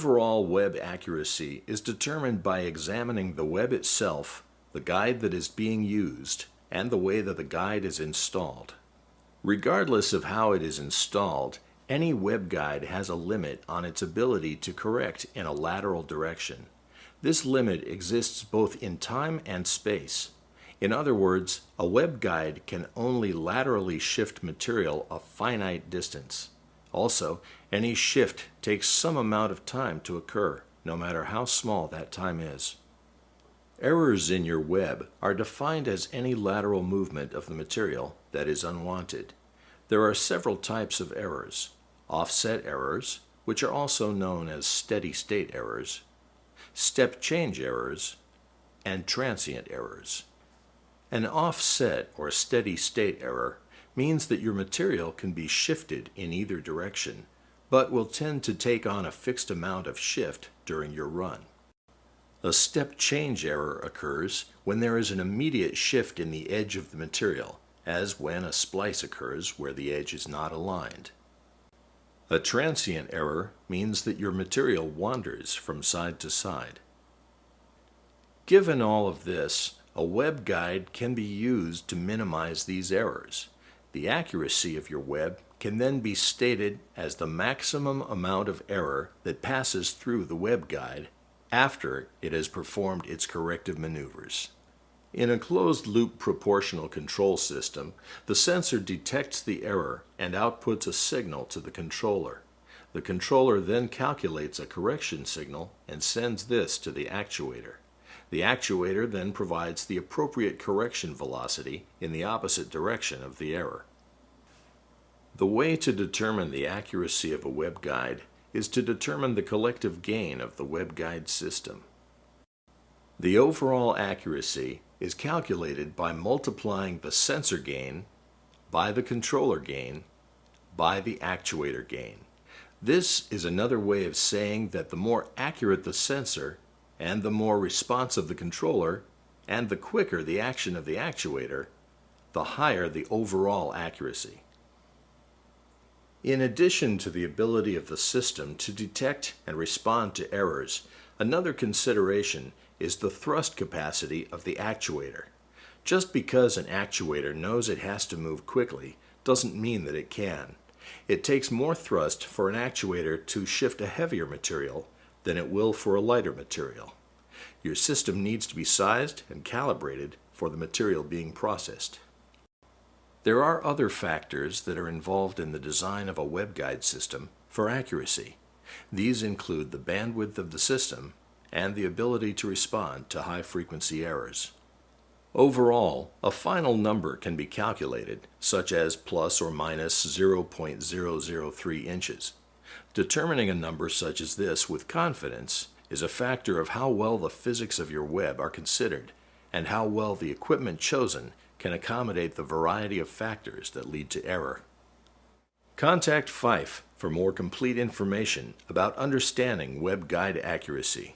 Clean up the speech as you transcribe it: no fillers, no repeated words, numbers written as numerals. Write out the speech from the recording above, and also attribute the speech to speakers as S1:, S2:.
S1: Overall web accuracy is determined by examining the web itself, the guide that is being used, and the way that the guide is installed. Regardless of how it is installed, any web guide has a limit on its ability to correct in a lateral direction. This limit exists both in time and space. In other words, a web guide can only laterally shift material a finite distance. Also, any shift takes some amount of time to occur, no matter how small that time is. Errors in your web are defined as any lateral movement of the material that is unwanted. There are several types of errors: offset errors, which are also known as steady-state errors, step change errors, and transient errors. An offset or steady-state error means that your material can be shifted in either direction, but will tend to take on a fixed amount of shift during your run. A step change error occurs when there is an immediate shift in the edge of the material, as when a splice occurs where the edge is not aligned. A transient error means that your material wanders from side to side. Given all of this, a web guide can be used to minimize these errors. The accuracy of your web can then be stated as the maximum amount of error that passes through the web guide after it has performed its corrective maneuvers. In a closed-loop proportional control system, the sensor detects the error and outputs a signal to the controller. The controller then calculates a correction signal and sends this to the actuator. The actuator then provides the appropriate correction velocity in the opposite direction of the error. The way to determine the accuracy of a web guide is to determine the collective gain of the web guide system. The overall accuracy is calculated by multiplying the sensor gain by the controller gain by the actuator gain. This is another way of saying that the more accurate the sensor and the more responsive the controller and the quicker the action of the actuator, the higher the overall accuracy. In addition to the ability of the system to detect and respond to errors, another consideration is the thrust capacity of the actuator. Just because an actuator knows it has to move quickly doesn't mean that it can. It takes more thrust for an actuator to shift a heavier material than it will for a lighter material. Your system needs to be sized and calibrated for the material being processed. There are other factors that are involved in the design of a web guide system for accuracy. These include the bandwidth of the system and the ability to respond to high-frequency errors. Overall, a final number can be calculated, such as plus or minus 0.003 inches. Determining a number such as this with confidence is a factor of how well the physics of your web are considered and how well the equipment chosen can accommodate the variety of factors that lead to error. Contact Fife for more complete information about understanding web guide accuracy.